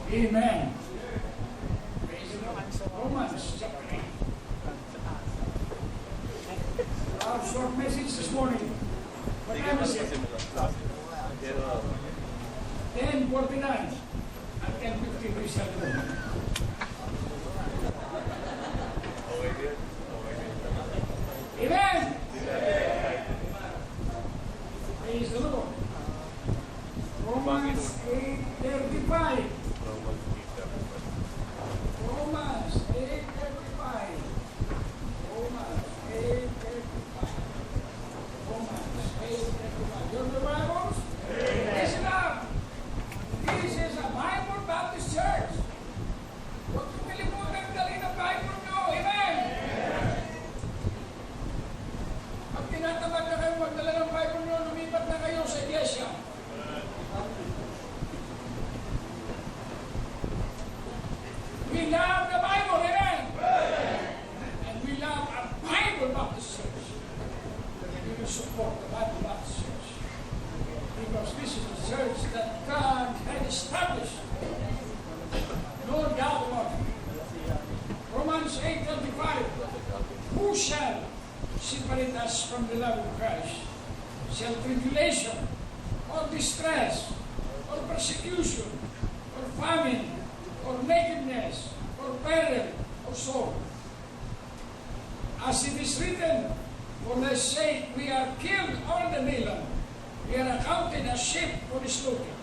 Amen. Praise the Lord. Romans chapter 8. Our short message this morning. What time is it? 10:49. At 10:50 we shall go. Amen. Praise the Lord. Romans 8:35. Romans 8:35. Romans 8:35. Romans 8:35. You have the Bibles? Listen up. This is a Bible Baptist Church. Huwag kong kalimutan dalhin ang Bible nyo. Amen. Pag tinatamad na kayo magdala ng Bible nyo, lumipat na kayo sa iglesia. We love the Bible, amen? And we love a Bible Baptist Church. And we will support the Bible Baptist Church. Because this is a church that God had established. No doubt about it. Romans 8:35. Who shall separate us from the love of Christ? Shall tribulation, or distress, or persecution, or famine, or nakedness, or peril, or sword? As it is written, for their sake we are killed all the day long. We are accounted as sheep for the slaughter.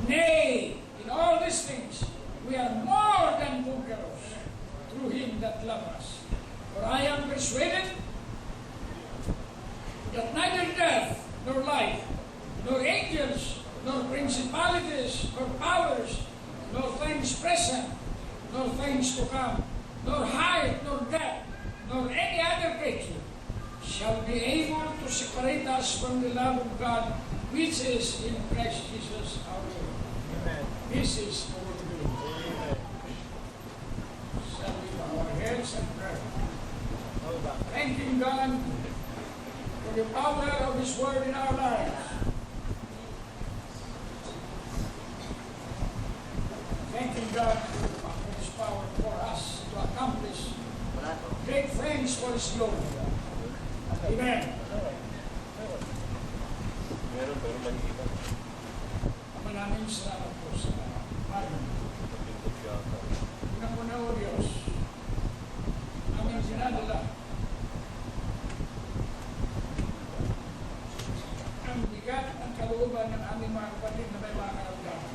Nay, in all these things we are more than conquerors through him that loved us. For I am persuaded that neither death, nor life, nor angels, nor principalities, nor powers, nor things present, nor things to come, nor height, nor depth, nor any other creature shall be able to separate us from the love of God which is in Christ Jesus our Lord. Amen. This is our will. Shall we bow our heads and pray? Thanking God for the power of His Word in our lives. Thanking God for His power for us to accomplish great things for His glory. Amen. Maraming salamat po sa Panginoon. Unang-una o Diyos, aming sinadala ang bigat ng kalooban ng aming mga kapatid na may mga karamdaman.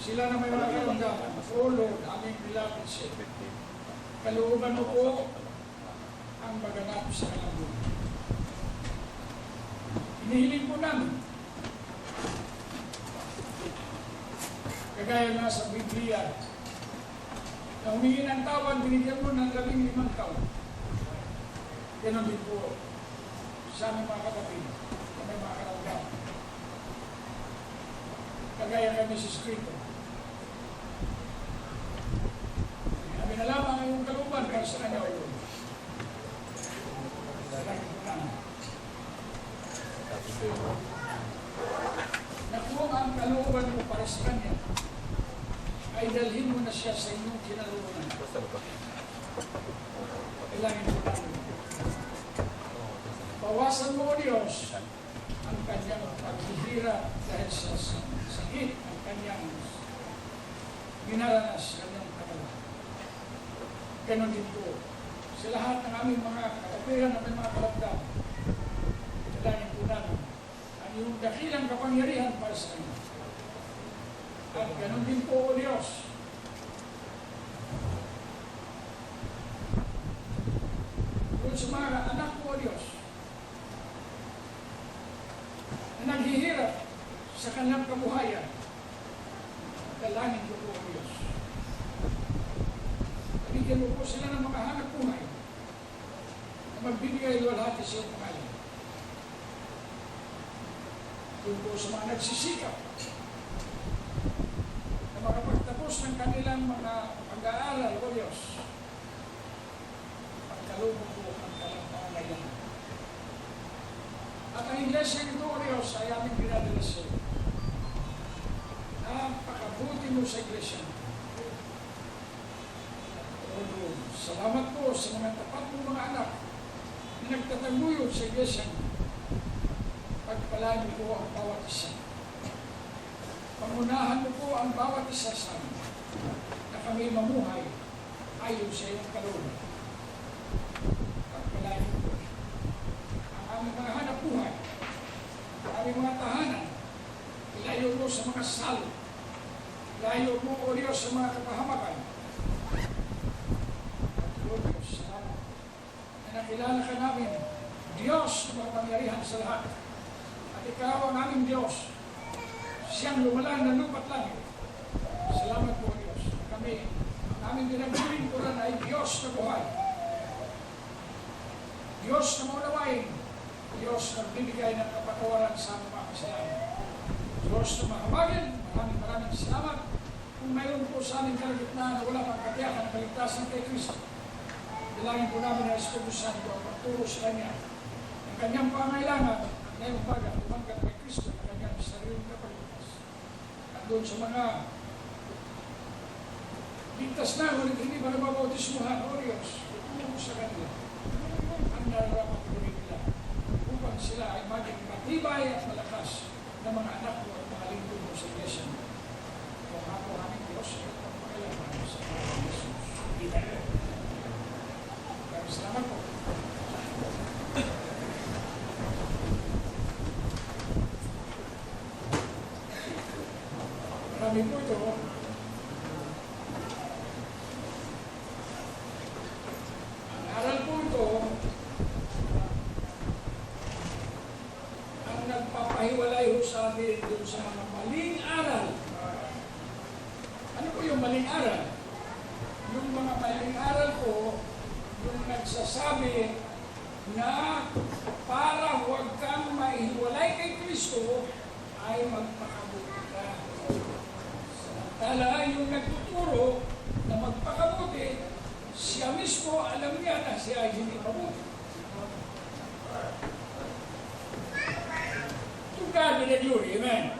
Sila na may mga karamdaman. O Lord, aming beloved Savior, kalooban mo po ang maganap sa kanilang buhay. Hinihiling po namin, kagaya na sa Biblia, na humingi ng tawad, binigyan mo ng 15 taon. Ganon din po sa aming mga kapatid na may mga karamdaman. Kagaya kay Mrs. Crito. Namin alam ang iyong kalooban para sa kanya, O Lord. Na kung ang kalooban mo para sa kanya ay dalhin mo na siya sa inyong kinalooban. Ilangin mo namin. Bawasan mo, O Diyos, ang kanyang paghihirap dahil sa sakit ang kanyang minaranas kanyang katawan. Ganon din po sa lahat ng aming mga katapiran na may mga kalagdan. Ilangin po namin ang iyong dakilang kapangyarihan para sa kanya. At ganon din po, O Diyos, kung sa mga anak mo, O Diyos, na naghihirap sa kanilang kabuhayan, dalangin ko po, O Diyos. Bigyan mo po sila ng makahanap buhay na magbibigay luwalhati sa iyong pangalan. Doon po sa mga nagsisikap na makapagtapos ng kanilang mga pag-aaral, O Diyos, pagkalubog po ang kanilang pangangailangan. At ang iglesia nito, O Diyos, ay aming pinadala sa iyo. Na mo sa iglesia. Salamat po sa mga tapat mo mga anak na nagtataguyod sa iglesia. Pagpalain mo po ang bawat isa. Pangunahan mo po ang bawat isa sa amin na kami mamuhay ayon sa iyong kalooban. Pagpalain mo po ang aming mga hanap buhay, ang aming mga tahanan. Ilayo mo sa mga salo. Ilayo mo, O Diyos, sa mga kapahamakan. O Diyos, salamat na nakilala ka namin, Diyos na mapangyarihan sa lahat. At ikaw ang aming Diyos, siyang lumalang na lupa't langit. Salamat po, Diyos. Kami, ang aming dinagulingkuran ay Diyos na buhay. Diyos na maunawain. Diyos na bibigay ng kapatawaran sa aming mga kasalanan. Diyos na mahabagin, maraming salamat. Kung mayroon po sa aming kalagitnaan na wala pang katiyakan ng kaligtasan kay Kristo, bilangin po namin na Espiritu Santo ang pagturo sa Kanya. Ang Kanyang pangailangan, ang ngayong baga, tumanggap kay Kristo na Kanyang sariling kapalitas. At doon sa mga ligtas na, ngunit hindi pa nababautismuhan, O Diyos, itulong sa kanila ang nararapat ko nila upang sila ay maging matibay at malakas na mga anak mo at mga lingkod mo sa iglesia mo. Kung ako aming Diyos, at ang pagkailangan sa mga Jesus. Amen. Maraming salamat po. Maraming po ito. Ang aral po ito, ang nagpapahiwalay ho sa amin doon sa mga maling aral. Ano po yung maling aral? Yung mga maling aral po, yung nagsasabi na para huwag kang maihiwalay kay Kristo, ay magpakabuti ka. Samantala, yung nagtuturo na magpakabuti, siya mismo alam niya na siya ay hindi mabuti. To God be the glory, amen?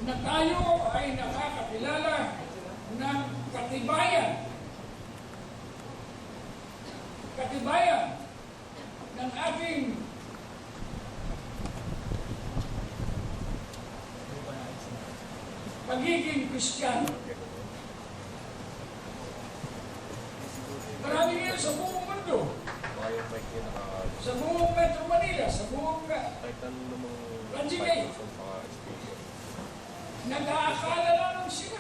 Na tayo ay nakakakilala ng katibayan ng ating pagiging Kristiyano. Marami ngayon sa buong mundo, sa buong Metro Manila, sa buong Ranjigay, nag-aakala lang sila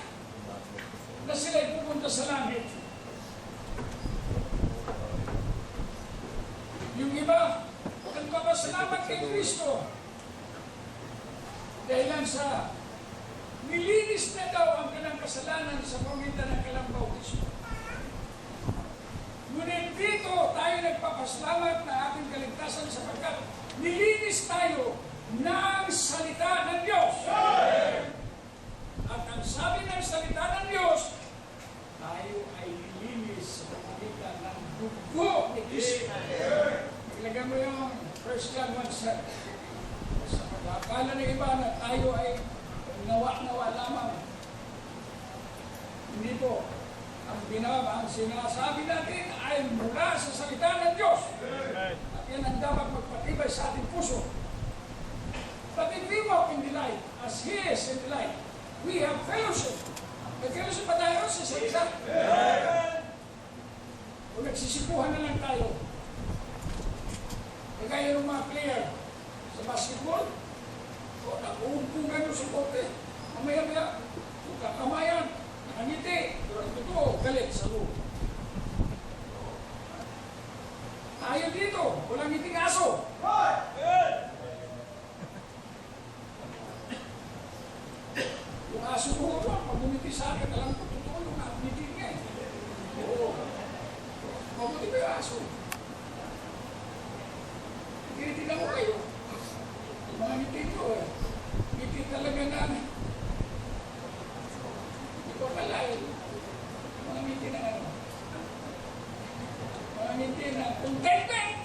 na sila'y pupunta sa langit. Yung iba, nagpapasalamat kay Kristo dahil lang sa nilinis na daw ang kanilang kasalanan sa pamitan ng kanilang bautismo. Ngunit dito tayo nagpapasalamat na ating kaligtasan sapagkat nilinis tayo ng salita ng Diyos. At ang sabi ng salita ng Diyos, tayo ay nilinis sa pamitan ng dugo ni Kristo. Ilagay mo yung 1 John 1:7. Sa pag-akala ng iba na tayo ay nawa-nawa lamang. Hindi po. Ang sinasabi natin ay mula sa salita ng Diyos. At yan ang dapat magpatibay sa ating puso. But if we walk in the light, as He is in the light, we have fellowship. May fellowship pa tayo sa salita. Kung nagsisipuhan na lang tayo, kagaya ng mga player sa basketball, o nag-uumpungan nyo sa bote, mamaya-maya, kung kakamayan, nakangiti, pero ang totoo, galit sa loob. Tayo dito, walang ngiting aso. Yung aso ko ito, pag bumiti sa akin, alam ko, totoo yung ngiti niya. Oo. Mabuti ba yung aso? Tinitignan ko kayo. Yung mga ngiti ko, ngiti talaga na. Ito pala, mga ngiti na ano. Mga ngiti na contentment.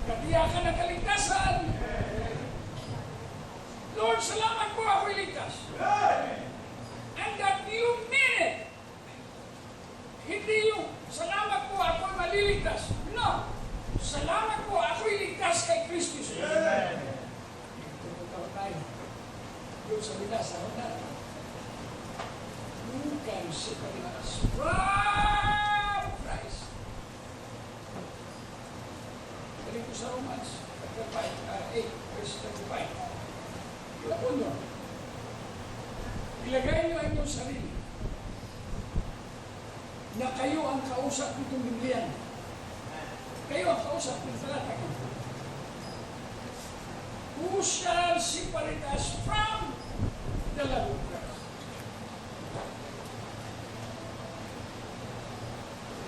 Katiyakan ng kaligtasan. Lord, salamat po ako'y ligtas. Doon sa nila sa hotel. Who can separate us from Christ? Galing ko sa Romans, chapter 8, verse 25. Ilapon nyo. Ilagay nyo ang inyong sarili na kayo ang kausap nitong Bibliyan. Kayo ang kausap ng talata ko. Who shall separate us from the love of Christ?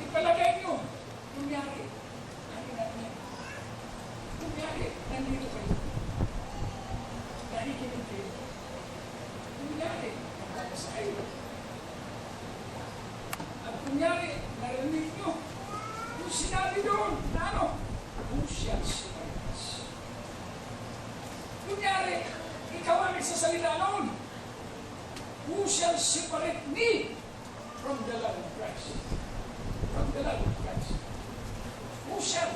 Ipalagay nyo, kunyari, kunyari, nandito kayo. Nakikinig kayo. Kunyari, nagpapasa kayo. At kunyari, narinig nyo, yung sinabi doon, na ano? Who shall separate us? Kunyari, ikaw ang nagsasalita noon. Who shall separate me from the love of Christ? From the love of Christ. Who shall?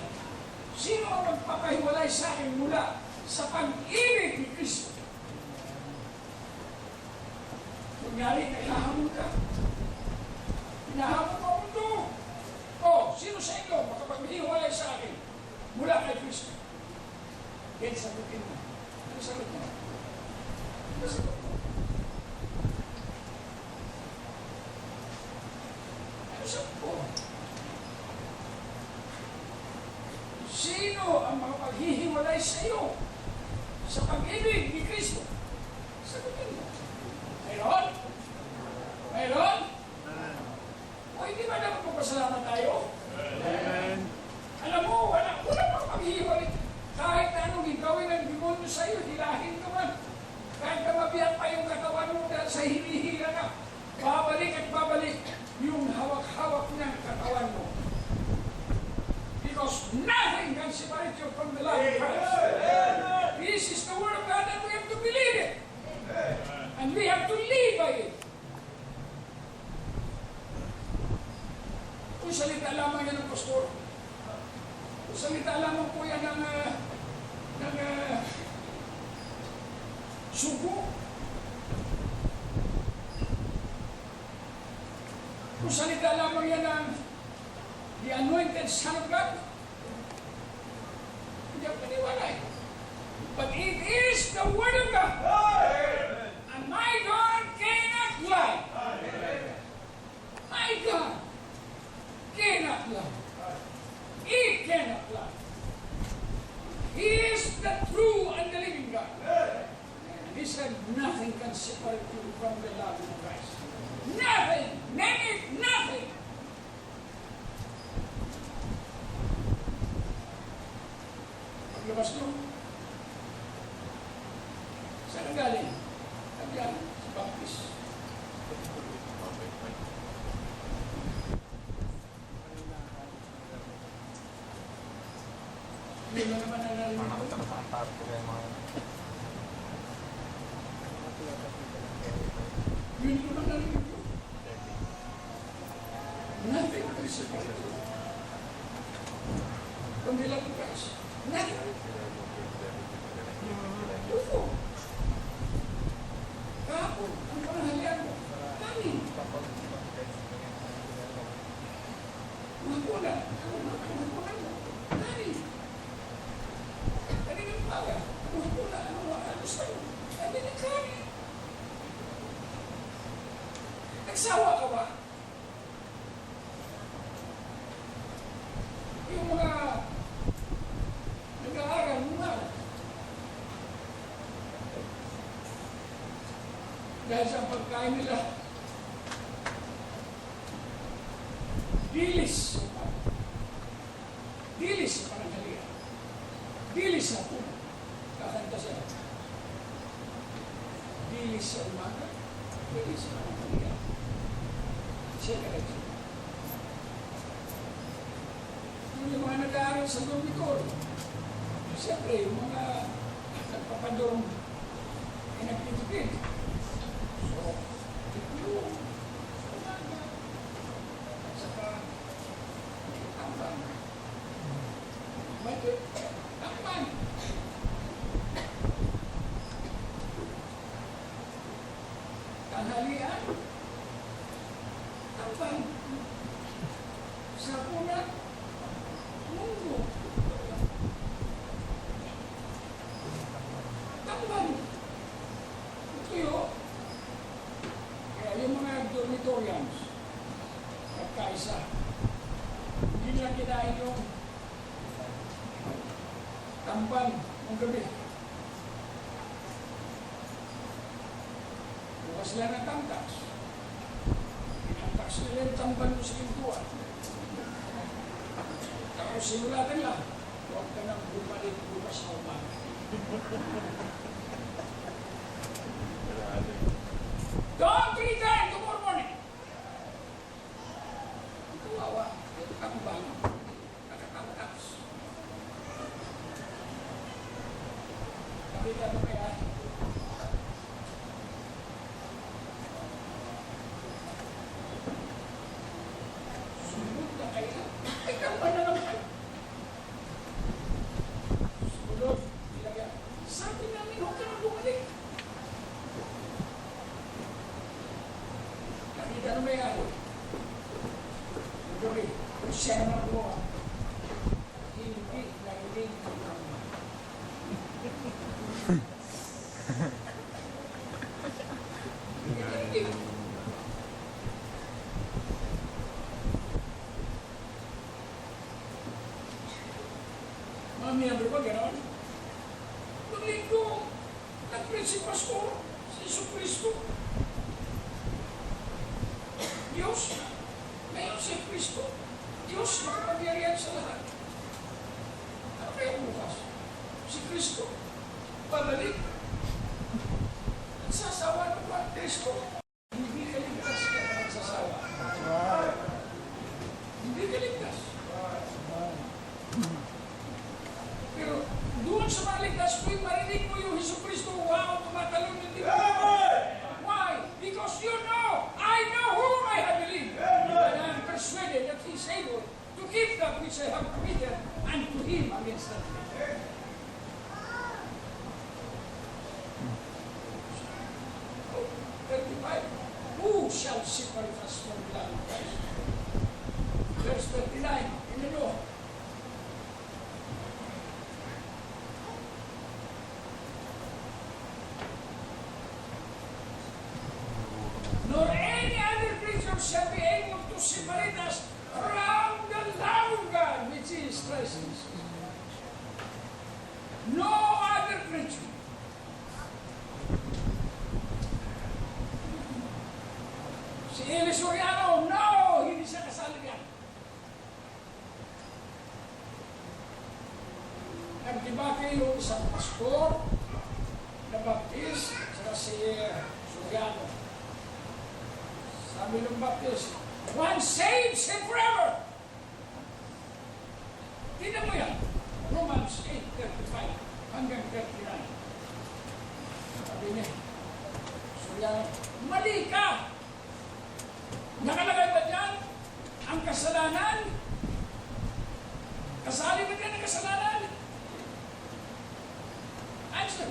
Sino ang magpapahiwalay sa akin mula sa pag-ibig ni Kristo? Kunyari, kailangan ka. Hinahamon mo ang mundo. O, sino sa inyo makapaghiwalay sa akin mula kay Kristo? Yan, sagutin mo. Ano sagot mo? Ano sagot mo? Ano sagot mo? Sino ang makapaghihiwalay sa iyo sa pag-ibig ni Kristo? Sagutin mo. Mayroon? Mayroon? O hindi ba dapat magpasalamat tayo? Amen. Alam mo, wala pang paghihiwalay. Kahit na anong gawin ng demonyo sa iyo, hilahin ka man. Kahit na mabiyak pa yung katawan mo dahil sa hinihila ka, babalik at babalik yung hawak-hawak ng katawan mo. Because nothing can separate you from the love of Christ. This is the word of God and we have to believe it. And we have to live by it. Kung salita lamang yan ng pastor, kung salita lamang po yan ng sugo, kung salita lamang yan ng the anointed Son of God, hindi ako paniwala eh. But it is the Word of God. And my God cannot lie. My God cannot lie. He cannot lie. He is the true and the living God. And He said nothing can separate you from the love of Christ. Nothing. Name it, nothing. Paglabas nyo, saan ang galing? Nagyan, sa Baptist. Yun na naman ang narinig ko. Yun naman ang narinig ko. Nothing can separate you from the love of Christ. Nothing. Ito. Kahapon, ang panahalian mo. Kami. Mahapuna. Mahapuna mo. Kami. Kami ng paga. Mahapuna. Ano sa'yo? Kami ng kami. Nagsawa ka ba? Yung mga nag-aaral mo nga. Dahil sa pagkain nila, dilis sa pananghalian. Dilis sa puno. Kakanta siya. Dilis sa umaga, dilis sa pananghalian. Siya ka rin. Yung mga nag-aaral sa dormitory, siyempre, yung mga nagpapadorm ay nagtitipid. So, yung umaga, at saka tambang. Tambang. isa. Hindi nila kinain yung tamban ng gabi. Bukas sila ng tamtax. Pinamtax nila yung tamban mo sa pintuan. Tapos simulatan lang, huwag ka nang bumalik bukas sa umaga. Don't return tomorrow morning. Kawawa, ito kang bangon. Nakatamtax. Nakita mo kaya? Sunod na kayo. Ikaw ba na naman kayo? Sunod, ilagyan. Sabi namin, huwag ka nang bumalik. Nakita na may ako. Gabi, kung siya naman gumawa, hindi narinig ang tama. Hindi narinig. Mga miyembro ba gano'n? Nung linggo, nag-preach si Pastor, si Jesucristo. Diyos, ngayon si Kristo, Diyos makapangyarihan sa lahat. Ano kaya bukas? Si Kristo, pabalik. Nagsasawa ng ba? Kristo, hindi ka ligtas ka na nagsasawa. Hindi ka ligtas. Pero doon sa mga ligtas mo, marinig mo yung Hesus Kristo, wow, tumatalon yung dito. Why? Because you know, I know whom I have believed. And I am persuaded that He is able to keep that which I have committed unto Him against that day. Oh, 35. Who shall separate us from the love of Christ? Verse 39 in the law. Nor any other creature shall be able to separate us from the love of God, which is Christ Jesus. No other creature. Si Eli Soriano, no! Hindi siya kasali yan. Nagdebate yung isang pastor na baptist, saka si Soriano. Sabi ng Baptist, one saves him forever. Tignan mo yan. Romans 8:35 hanggang 39. Sabi niya, Soriano, mali ka. Nakalagay ba dyan ang kasalanan? Kasali ba dyan ang kasalanan? Answer.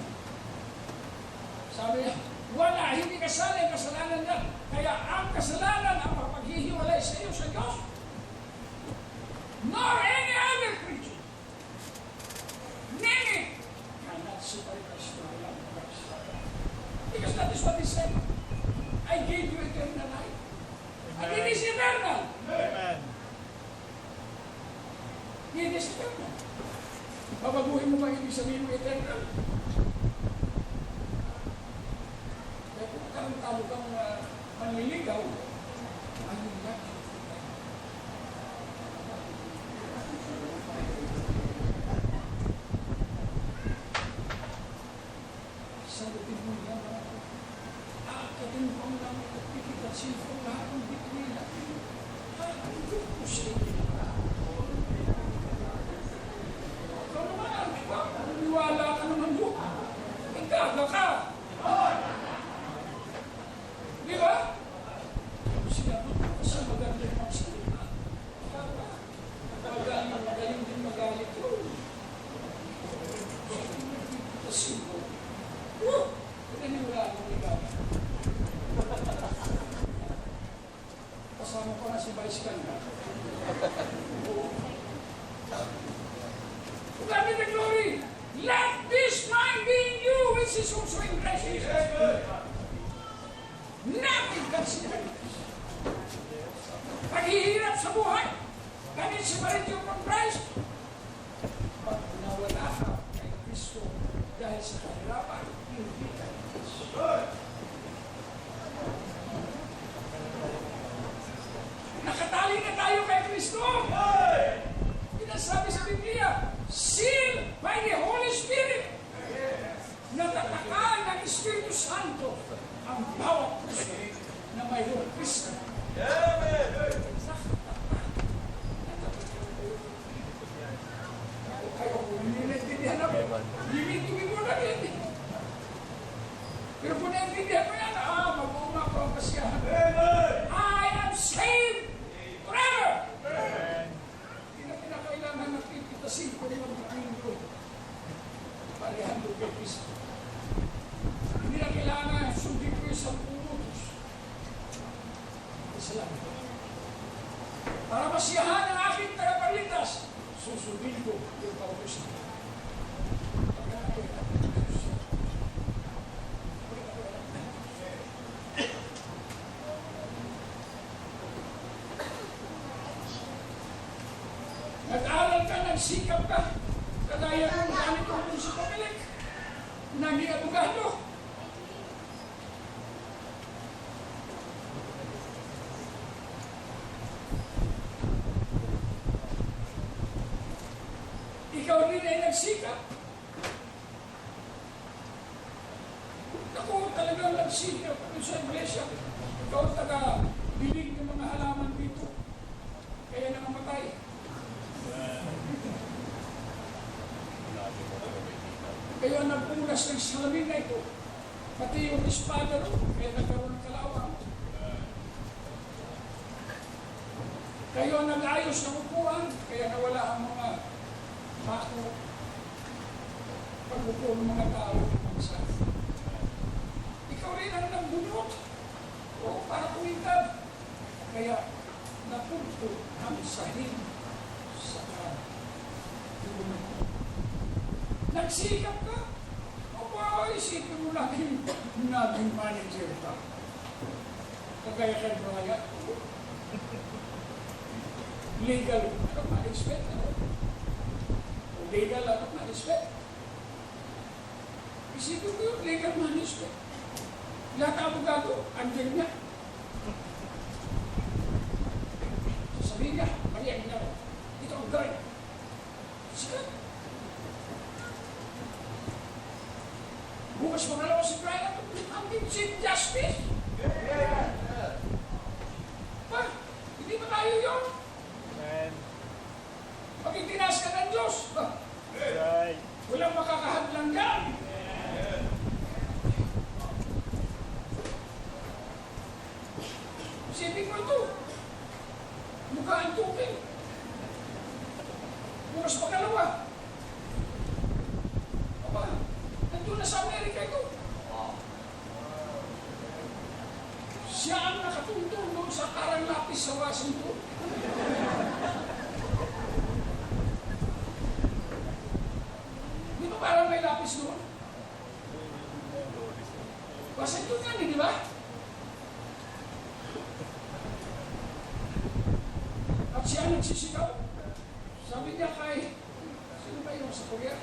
Sabi niya, wala, hindi kasali ang kasalanan niya. Kaya ang kasalanan ang mapaghihiwalay sa iyo sa Diyos. Nor any other creature. Name it. Cannot separate us from the love of Christ. Because that is what He said. I gave you eternal life. And it is eternal. Amen. It is eternal. Babaguhin mo ba ibig sabihin mo eternal? Talo kang manliligaw, ayun lang. Sagutin mo yan, aakatin mo ang lang at at silfong lahat ng bitwila. Aakatin mo siya. Ikaw naman, niwala ka naman doon. Ikaga ka. Di ba? Sinagot ko sa magandang magsalita. Magaling din magalit yun. Kasi ko, pinaniwala ko ikaw. Kasama ko na si Vice Ganda. God be the glory! Let this mind be in you, which is also in Christ Jesus. Nothing can separate us. Paghihirap kung naintindihan mo yan, mag-uuma ko ang kasiyahan. I am saved forever! Hindi na kinakailangan na pipitasin ko yung Pilipino. Palihan ko kay Kristo. Hindi na kailangan sundin ko yung 10 minutos. Isa lang ito. Para masiyahan ang aking tagapagligtas, susundin ko yung kautusan. Nag-aral ka, nagsikap ka, kagaya ng gamit ko kung sa pamilik, naging abogado. Ikaw rin ay nagsikap. Ako talagang nagsikap sa iglesia. Ikaw taga-bilig ng mga halaman dito. Kaya nakamatay. Kaya nagpunas ng salamin na ito. Pati yung espada ro, kaya nagkaroon ng kalawang. Kayo nag-ayos ng upuan, kaya nawala ang mga mako. Pag-upo ng mga tao ng bansa. Ikaw rin ang nagbunot. O para kumintad. Kaya napunto ang sahig sa kalunan. Nagsikap ka? O ba, isipin mo naging manager ka? Kagaya kay Brian. Legal, ano ma-expect? Legal, ano ma-expect? Isipin mo yung legal management. Lahat ang abogado, andyan niya. Sasabihin niya, mali ang ginawa. Ito ang gawin. Sikat. Bukas pangalawa si Brian, ang Chief Justice. Pa, hindi ba tayo yun? Pag itinaas ka ng Diyos, walang makakahadlang yan. Isipin mo ito. Mukha ang tubig. Bukas pangalawa. Aba, nandun na sa Amerika ito. Siya ang nakatuntun doon sa karang lapis sa Washington. Di ba parang may lapis doon? Washington yan, di ba? At siya nagsisigaw. Sabi niya kay, sino ba yung sa Korea?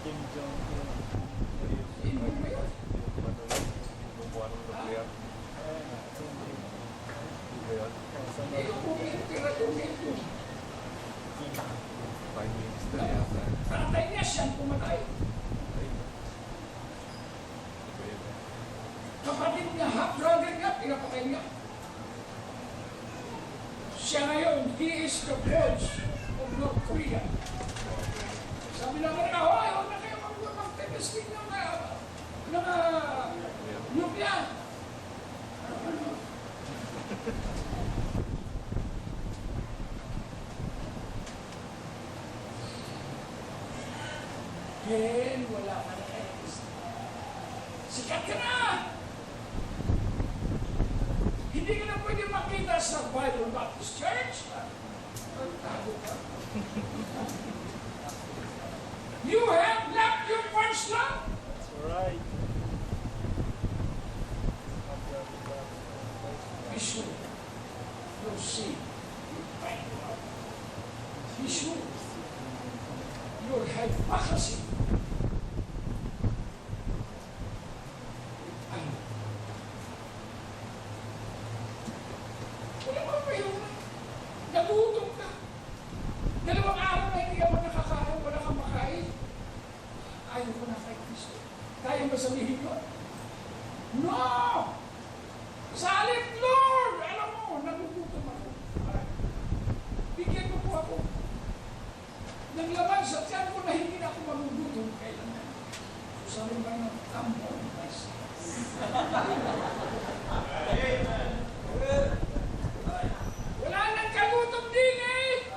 Kim Jong-un. Sino ba yun? Ito po, tira-tumito. Prime Minister yata. Tatay niya siyang pumatay. Kapatid niya, half-brother niya, pinapatay niya. Siya ngayon, he is the boss of North Korea. Sabi naman na, hoy, huwag na kayo mag-testing ng nuclear. Then, wala ka na kayo. Sikat ka na! Hindi ka na pwede makita sa Bible Baptist Church. Tago ka. You have left your first love. That's right. Be sure you'll see your right love. Be sure you'll have vacancy. Wala ba yung nagutom ka? 2 araw na hindi ka nakakain, wala kang makain. Ayaw ko na kay Kristo. Kaya ba sabihin ko? No! Salit, Lord! Alam mo, nagugutom ako. Bigyan mo po ako ng laman sa tiyan ko na hindi na ako magkaroon ka ng tambo. Wala nang kagutom din eh.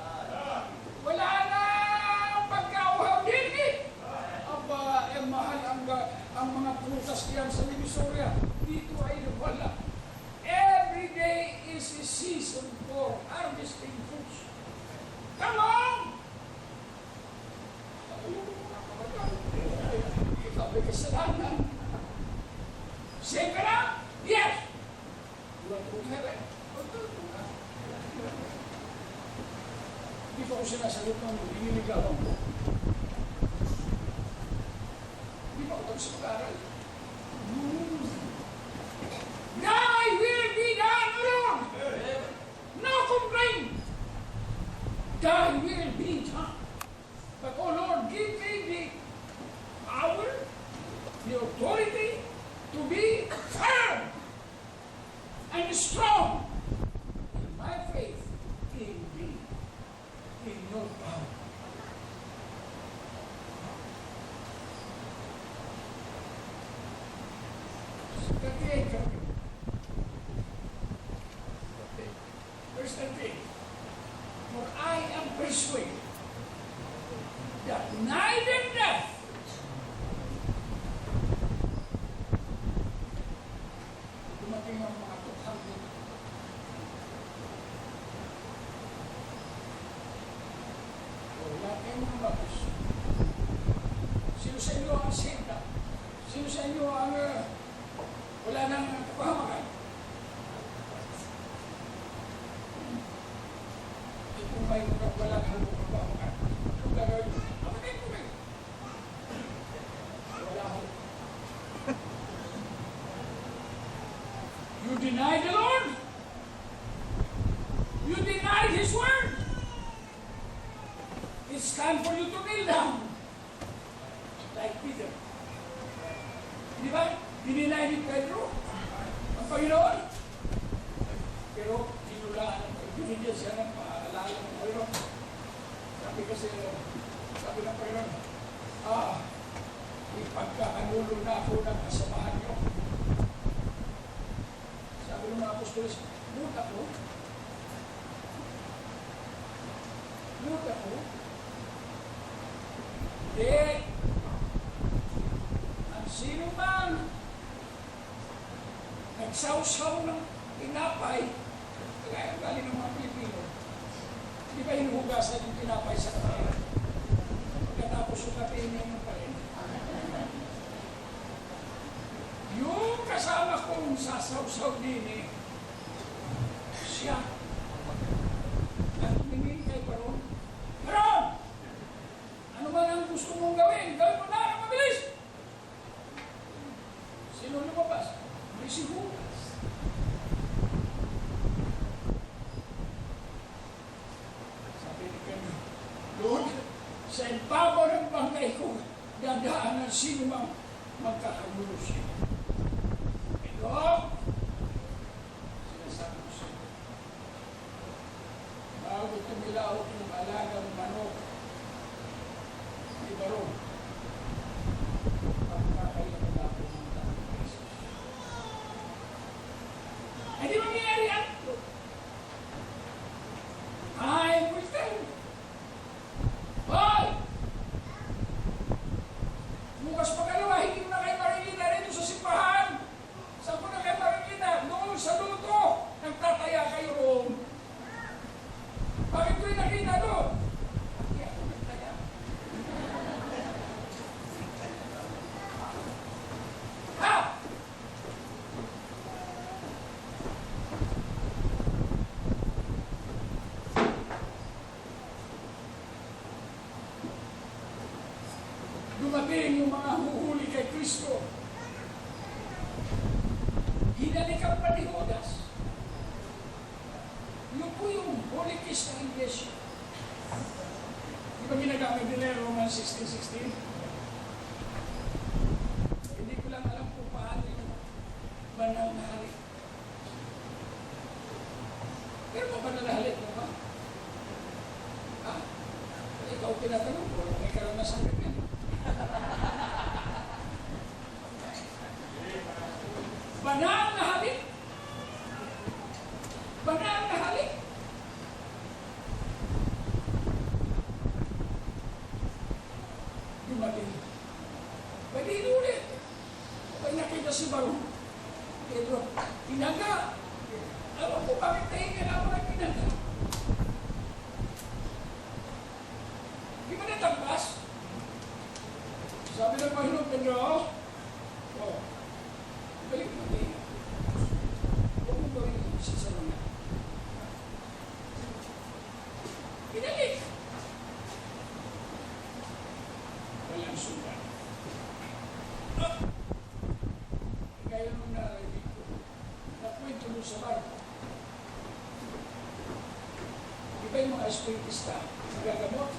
Wala nang pagkauhaw din eh. Aba, mahal ang mga prutas diyan sa Divisoria. Dito ay wala. Every day is a season for harvesting fruits. Come on! Ikaw may kasalanan. Save ka na? Yes! Huwag kong heaven. Hindi pa ko sinasagot ng iniligawan ko. Hindi pa ko tapos sa pag-aaral. Thy will be done, O Lord! No complaint! Thy will be done. But, O Lord, give me the power, the authority to be firm and strong in my faith in thee, in your power. Verse 38. For I am persuaded that neither death dumating ang mga tukhang dito. Wala kayong mga bagos. Sino sa inyo ang sinta? Sino sa inyo ang wala nang kapahamakan? Kung may wala nang kapahamakan, kung gagawin mo, kapatid ko rin. Wala ako. You deny the Lord. You deny His word. It's time for you to kneel down. Like Peter. Di ba? Dininay ni Pedro ang Panginoon. Pero tinulaan ng Panginoon. Binigyan siya ng paalala ng Panginoon. Sabi ng Panginoon, ipagkakanulo na ako ng kasamahan niyo. Sabi ng mga apostoles, luta ko. Luta ko. Hindi. Ang sino man nagsawsaw ng tinapay, kaya galing ng mga Pilipino, di ba hinuhugasan yung tinapay sa kanila? Pagkatapos yung katiin niya yung parin. Yung kasama kong sasawsaw din eh, siya. At tumingin kay Baron, Baron! Ano man ang gusto mong gawin? Gawin mo na ang mabilis! Sino lumabas? May si Judas. Sabi ni Pedro, Lord, sa ibabaw ng bangkay ko, dadaanan sino mang magkakagulo siya. Pero, sinasabi ko siya, bago tumilaw yung alagang manok ni Baron, pagkakayaman ako ng dami ng Jesus. Ay di mangyayari yan? I will tell you. Hoy! Bukas pagkalawa, hindi mo na kayo makikita rito sa simbahan. Saan mo na kayo makikita? Doon sa luto. Nagtataya kayo roon. Bakit ko'y nakita doon? Hindi ako nagtaya. Ha? Dumating yung mga huhuli kay Kristo. Hinalikan pa ni Judas. Yun po yung holy kiss ng Iglesia. Di ba ginagamit nila yung Romans 16:16? Hindi ko lang alam kung paano yung banal na halik. Pero pa banal na halik mo ba? Ha? Ikaw tinatanong ko, may karanasan ka yan. Pwede inulit. Pag nakita si Barong, Pedro, tinaga. Alam ko bakit nahinga na ako ng tinaga. Di ba natagpas? Sabi ng Panginoon, Pedro, oh, balik mo tayo. Huwag mo gawin yung isa sa mga. Pinalik. Walang sugat. Ah! Kaya nung narinig ko, nakwento mo sa barko. Di ba yung mga espiritista, nagagamot?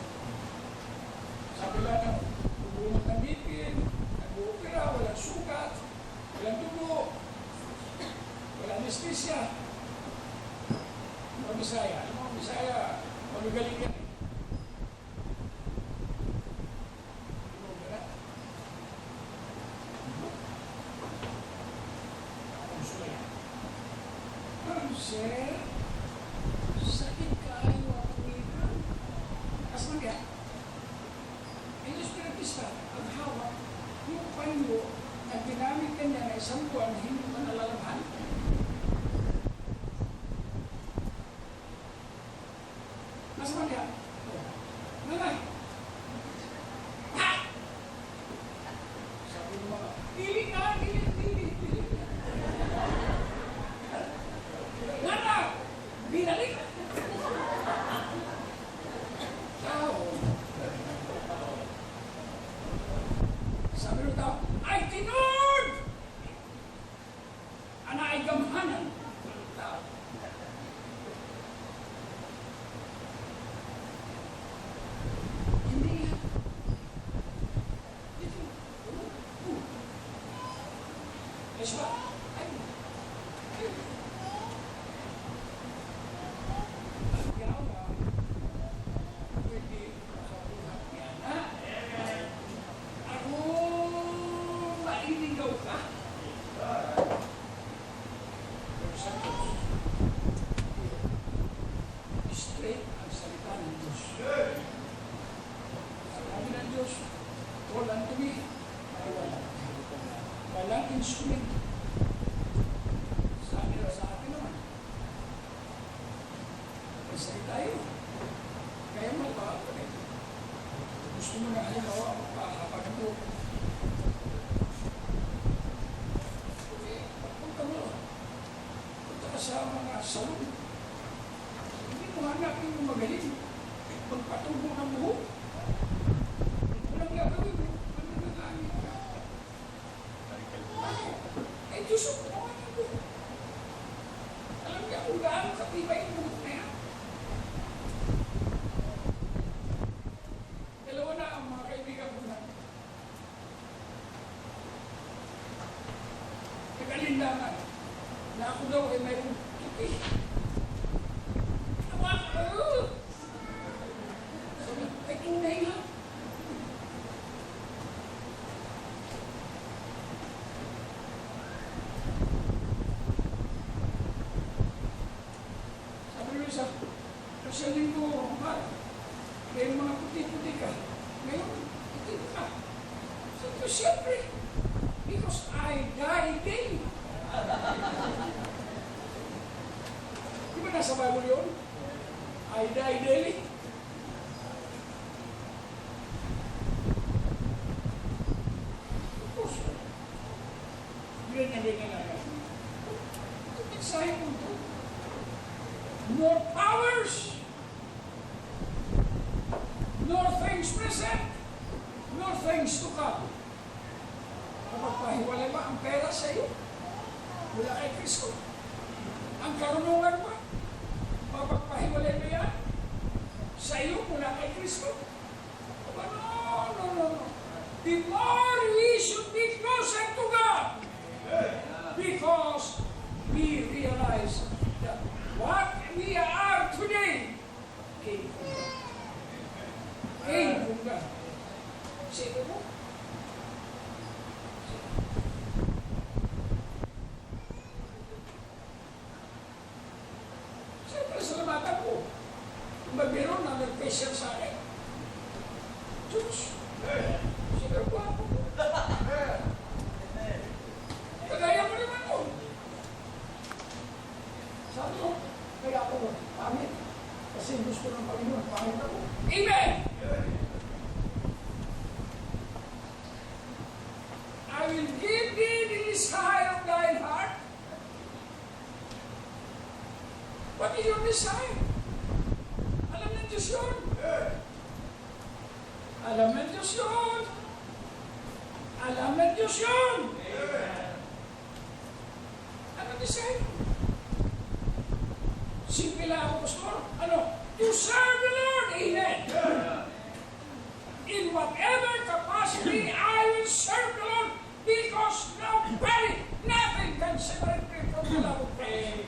Sabi lang ng bubunot ng bipin, nag-uopera, walang sugat, walang dugo, walang anesthesia. Mga Bisaya, alam mo, Bisaya, magagaling yan. Sir, sakit kayo ako ngayon. Kasman ka? Yung espiritista, ang hawak, yung panyo na ginamit ka niya na isang buwan, hindi mo nalalaman. Kasman ka? Nanay. Ha! Sabi mo mga, dili ka, dili. Binalik! Tao. Sabi ng tao, ay tinod! Ana ay gamhanan. Tao. Hindi yan. Ito. Yes ba? Ay. Straight ang salita ng Diyos. Sabi ng Diyos, walang tumi, ay wala. Walang instrument. Sabi na sa atin naman. Kasi tayo. Kaya malbaka ko rin. Gusto mo na halimbawa magpahapag mo. Pagpunta mo, punta ka sa mga salon. Hindi mo hanapin yung magaling. Magpatubo ng buhok. Walang gagawin mo. Mananangangin ka. Eh, Diyos ang naman yung buhok. Alam niya kung gaano katibay yung buhok na yan. Dalawa na ang mga kaibigan ko na. Nag-alindangan na ako daw ay mayroong tupi. Ay, tunay lang. Sabi nyo sa linggo, may mga puti-puti ka. Ngayon, puti ka. So, siyempre, because I die daily. Di ba nasa Bible yun? I die daily. Of course. Ganyan lang. Mensahe mo ito. More powers. Nor things present. Nor things to come. Kapagpahiwalay ba ang pera sa iyo? Mula kay Kristo. Ang karunungan ba? Mapagpahiwalay ba yan? Sa iyo mula kay Kristo? No. The more we should be closer to God. Because we realize that what we are today came from God. Came from God. Sige mo? Siyempre, salamatan ko. Kung magbiron na nag-pressure sa akin. Diyos, siguro po ako. desire of thine heart? What is your desire? Alam ng Diyos yun. Alam ng Diyos yun. Alam ng Diyos yun. Ano desire? Simple lang ako, Pastor. Ano? To serve the Lord. Amen. In whatever capacity, I will serve the Lord because nobody, nothing can separate me from the love of Christ.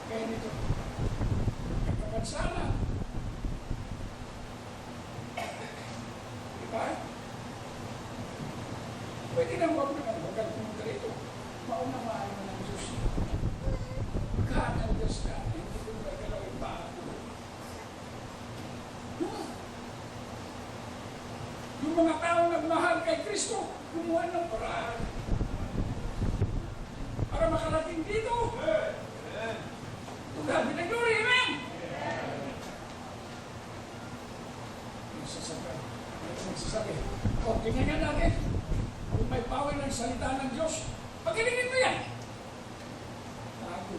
Kaya dito, kapansana. Diba? Pwede na huwag pumunta rito. Maunawaan mo ng Diyos. God understand. Hindi ko na galawin pa ako. Yung mga tao nagmahal kay Kristo, kumuha ng paraan para makarating dito. To God be the glory, amen? Nagsasabi. O, tingnan natin. Kung may power ng salita ng Diyos, pagkilingin mo yan. Tago.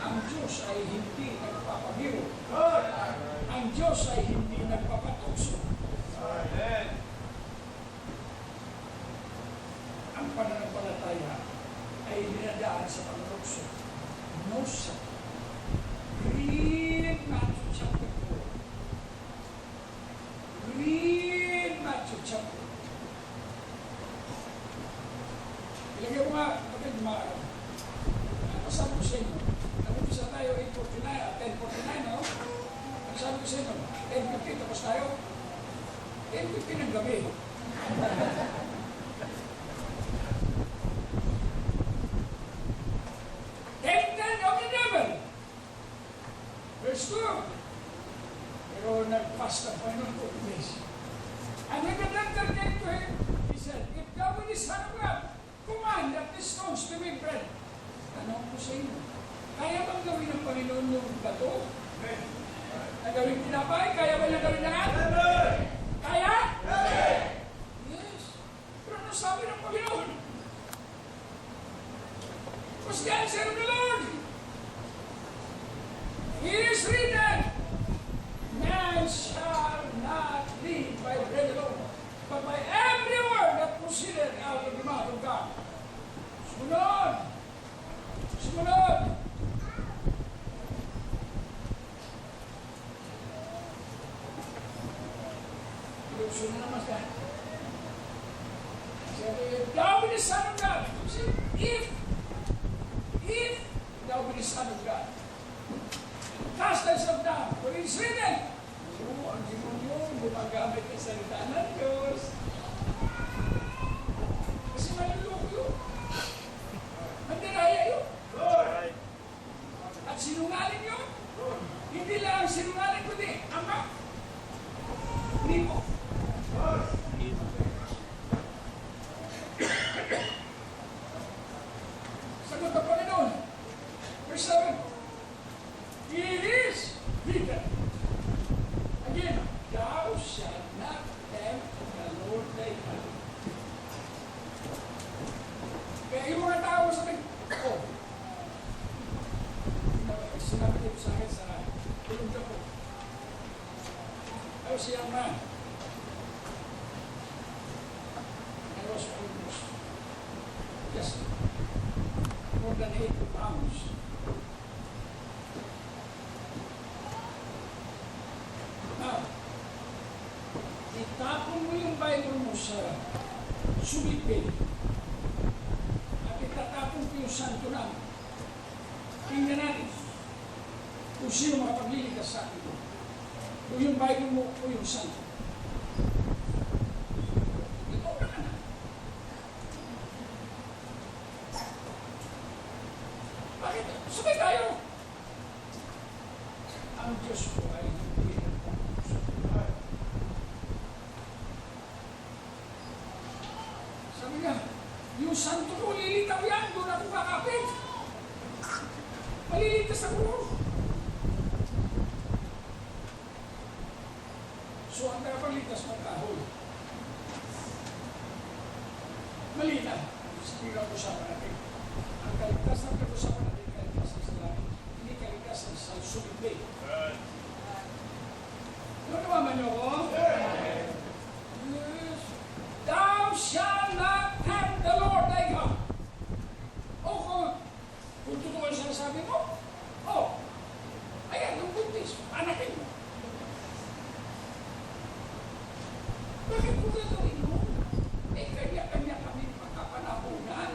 Ang Diyos ay hindi nagpapabiro. Ang Diyos ay hindi nagpapatukso. Ang pananampalataya ay dinadaan sa pagtukso. No, sir. Read Matthew chapter 4. Read Matthew chapter 4. Ilagay mo nga, kapag masabi ko sa inyo, nag-umpisa tayo 8:49, 10:49, no? Ang sabi ko sa inyo, 10:50 tapos tayo, 10:50 ng gabi. Tempted of the devil. Verse 2. Pero nag-fast ang Panginoon 40 days. And when the tempter came to him, he said, if thou be the Son of God, command that these stones to be bread. Tanong ko sa inyo, kaya bang gawin ng Panginoon yung bato? Nagawin tinapay? Kaya ba nagawin lahat? Kaya? Yes. Pero ano sabi ng Panginoon? Was the answer of the Lord? It is written, man shall not live by bread alone, but by every word that proceeded out of the mouth of God. Sumunod! Sumunod! Sumunod naman ka. Sabi, thou be the Son of God. If thou be the Son of God, cast thyself down, for it is written, ang demonyo, gumagamit ng salita ng Diyos. Kasi maluloko yun. Mandiraya yun. At sinungaling yun. Hindi lang sinungaling, kundi ama. Nimo. Sagot ang Panginoon. Verse 7. It is written. Again, thou shalt not tempt the Lord thy God. Kaya yung mga tao sabi, sinabi dito sa akin sa tulong ko. I was a young man. I was almost just more than 80 pounds. Now, itapon mo yung Bible mo sa sumipin at itatapon ko yung santo namin. Tingnan natin kung sino makapagliligtas sa atin. Kung yung Bible mo o yung santo. Ito na ka na. Bakit? Sabay tayo. Ang Diyos ko ay hindi nagpapuso. Sabi niya, yung santo ko, lilitaw yan. Doon ako kakapit. Maliligtas ako. sumibli. Ano naman niyo ako? Yes. Thou shalt not tempt the Lord thy God. O kung totoo yung sinasabi mo, ayan, yung buntis, anakin mo. Bakit ko gagawin mo? Kanya-kanya kami magkapanahunan.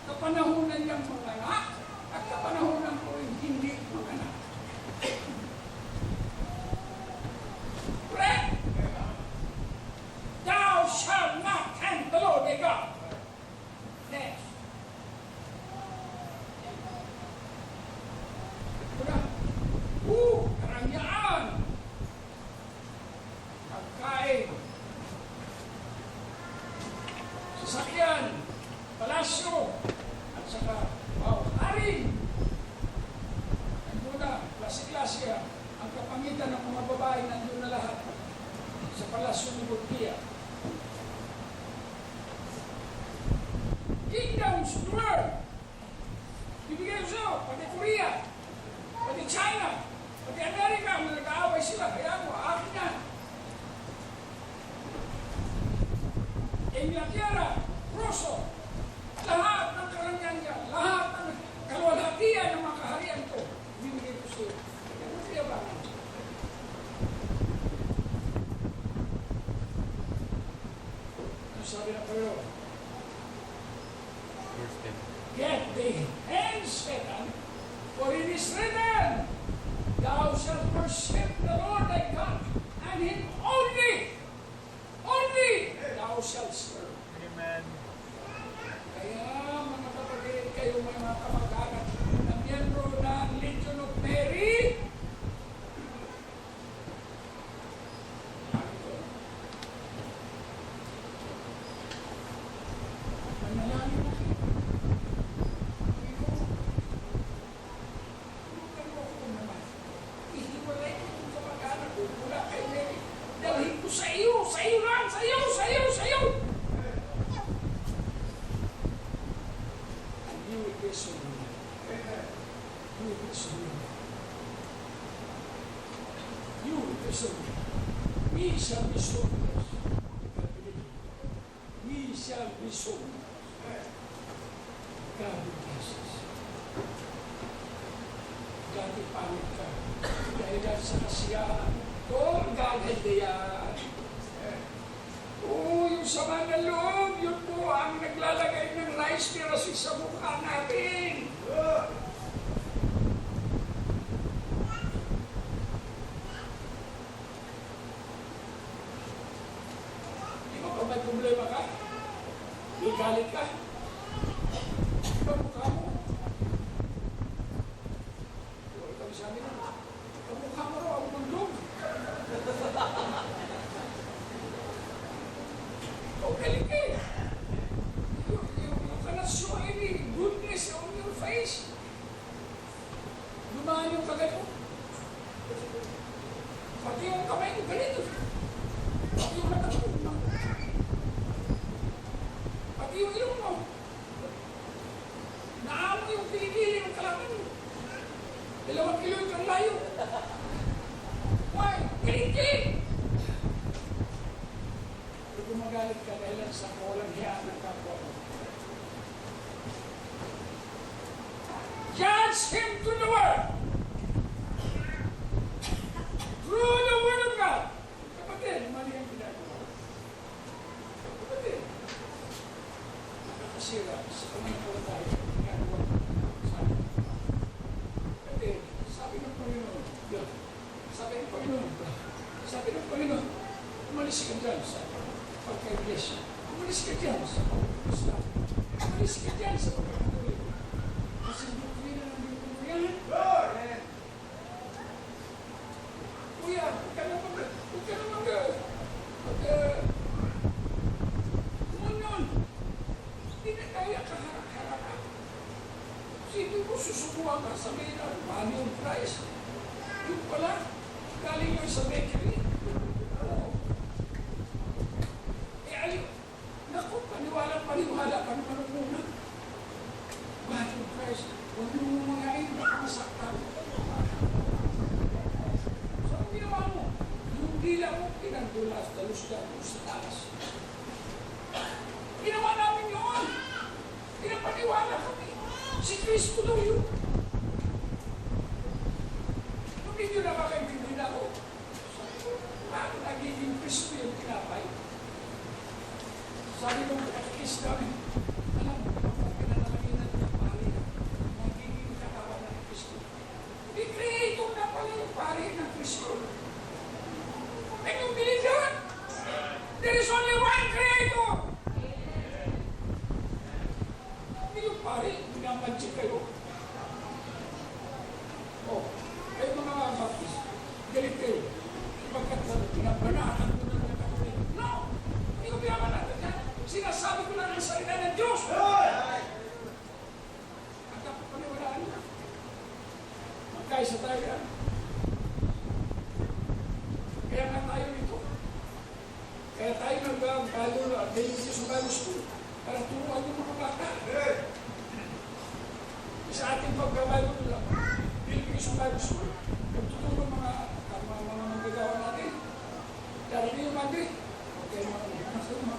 Kapanahunan niyang manganak at kapanahunan ko rin hindi manganak. Correct? Thou shalt not tempt the Lord thy God. Next. Karangyaan. Pagkain. Sasakyan. Palasyo. At saka, haring. Ang muna, klase-klase ang kapangitan ng mga babae nandun na lahat sa palasyo ni Burkiya. Kingdoms of the world. Bibigyan ko sa'yo, pati Korea, pati China, pati Amerika, nag-aaway sila, kaya mo, akin yan. Inglaterra, Russo, lahat ng karangyaan yan, lahat ng kalwalhatian ng mga kaharian ko, bibigyan ko sa'yo. Kaya mo siya ba? Ano sabi na kayo? Get thee hence, Satan, for it is written, thou shalt worship the Lord thy God, and him only thou shalt serve. Amen. Kaya mga kapatid, kayo mga kamag-anak na miyembro ng Legion of Mary, manalangin na kayo. Ihiwalay ko itong kamag-anak ko mula kay Mary. Dalhin ko sa iyo lang, sa iyo. And you will be so good. You will be so good. You will be so good. We shall be so good. We shall be so good. God bless us. God ipangit ka. Dahil sa kasiyahan. God hindi yan. Yung sama ng loob, yun po ang naglalagay ng rice terraces sa mukha natin. Di ba kung may problema ka? May galit ka? Di ba mukha mo? Ikaw sabi na, mukha mo raw ang mundong. Galing eh. You cannot show any goodness on your face. Lumaan yung kagad mo. Pati yung kamay ko ganito. Pati yung mata mo. Pati yung ilong mo. Naamo yung pinigili ng kalaman mo. 2 kilometro ang layo. Why? Galing-galing. Gumagalit ka dahil sa walang hiyaan ng kapwa mo. Judge him to the word. Through the word of God. Kapatid, mali ang ginagawa. Kapatid, nakakasira sa Panginoon tayo ang ginagawa sa akin. Kapatid, sabi ng Panginoon, sabi ng Panginoon, umalis ka dyan sa pagka-iglesia. Umalis ka dyan sa pagka-Islam. Umalis ka dyan sa pagka-Katoliko. Kasi doktrina ng Biblia mo yan. Kuya, huwag ka na umunyon. Hindi na kaya kaharap-harapan. Sino mo susubuhan ka sa may money on price? Yung pala, galing yun sa bakery. Naku, paniwala ka naman muna. Body of Christ, huwag mo mga baka masaktan. mula sa lusgan o sa taas. Ginawa namin yun. Pinapaniwala kami. Si Kristo daw yun. Nung hindi nyo nakakaintindi na ako, paano nagiging Kristo yung tinapay? Sabi nung katikis namin, alam mo, kapag pinanalaginan ng pari, magiging katawan ng Kristo. I-creator na pala yung pari ng Kristo. Can you believe that? There is only one creator. Hindi yung pari, minamadjik kayo. Oh, kayo mga baptist, galit kayo. Pagkat pinabanatan ko na ng katolik. No! Hindi ko pinabanatan yan. Sinasabi ko lang ang salita ng Diyos. At ako paniwalaan niya. Magkaisa tayo yan. Kaya nga tayo nito. Kaya tayo nag-balo na delivery sa Bible School para turuan yung mga bata. Sa ating pag-Bible lang, delivery sa Bible School, nagtuturo mga magagawa natin. Darating yung mandi. Okay, mga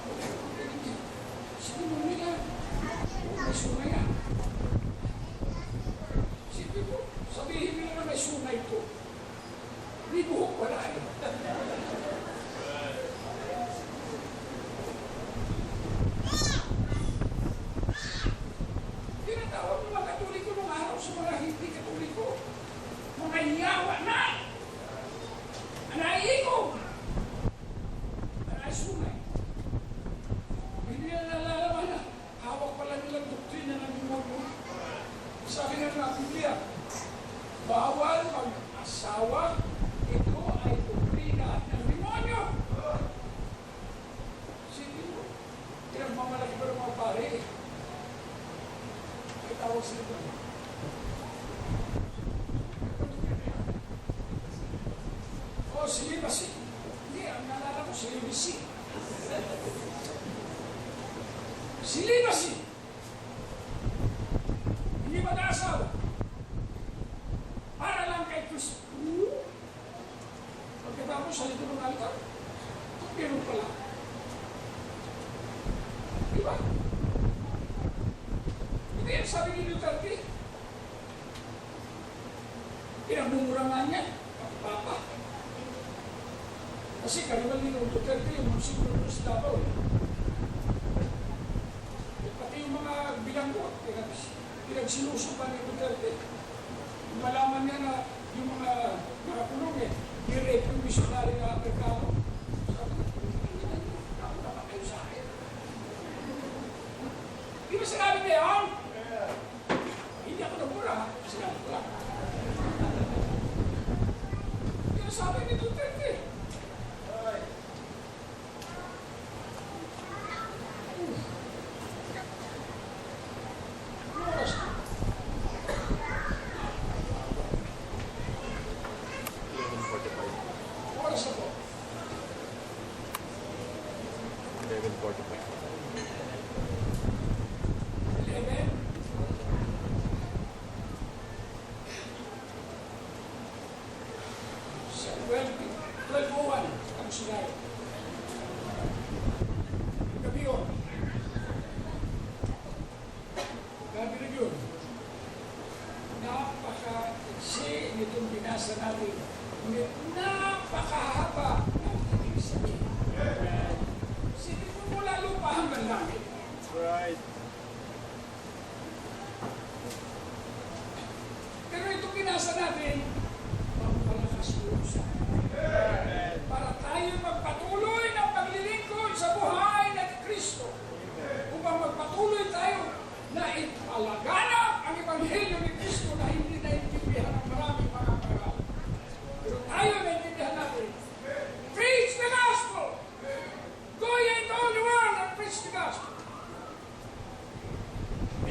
sige mo nila. May sunay yan. Sige po, sabihin nila na may sunay po. May buhok wala eh. Tinatawag ng mga Katoliko nung araw sa mga hindi Katoliko. Mga yawa na! Anaiiko! Anay sunay. Hindi na nalalaman na hawak pala nilang doktrina ng demonyo. Sabi nga ng Biblia, bawal mag-asawa. Ito ay doktrina ng demonyo. Sige mo, pinagmamalaki pa ng mga pare. Ay tawag sila doon. O, silibasi. Hindi, ang nalala ko, silibasi. Silibasi. Hindi mag-aasawa. Para lang kay Kristo. Pagkatapos sa lito ng altar, ganun pala. Diba? Hindi yan sabi ni Duterte. Pinagmumura nga niya. Papa. Kasi karibal ni Duterte yung munisipyo ng Davao. Pati yung mga bilanggo, pinagsinusupan ni Duterte. Malaman niya na yung mga nakakulong i-rape yung missionary na Amerikano. Sabi ko, hindi na yun. Ako naman kayo sa akin. Di ba sinabi niya yan? Hindi ako nabura. Sinabi ko lang. Yung sabi ni Duterte. Oras na. Oras na po. 11. Sa 12:01 ang sinay. Gabi yun. Gabi rin yun. Napaka-iksi nitong binasa natin. Ngunit napakahaba ng ibig sabihin. Sige po mula lupa hanggang langit. Right. Pero itong binasa natin, mapapalakas loob sa para tayo magpatuloy ng paglilingkod sa buhay ng Kristo. Upang magpatuloy tayo na ipalaganap ang Ebanghelyo ni Kristo na hindi naintindihan ng maraming mga karal. Pero tayo naintindihan natin. Preach the gospel! Go ye into all the world and preach the gospel.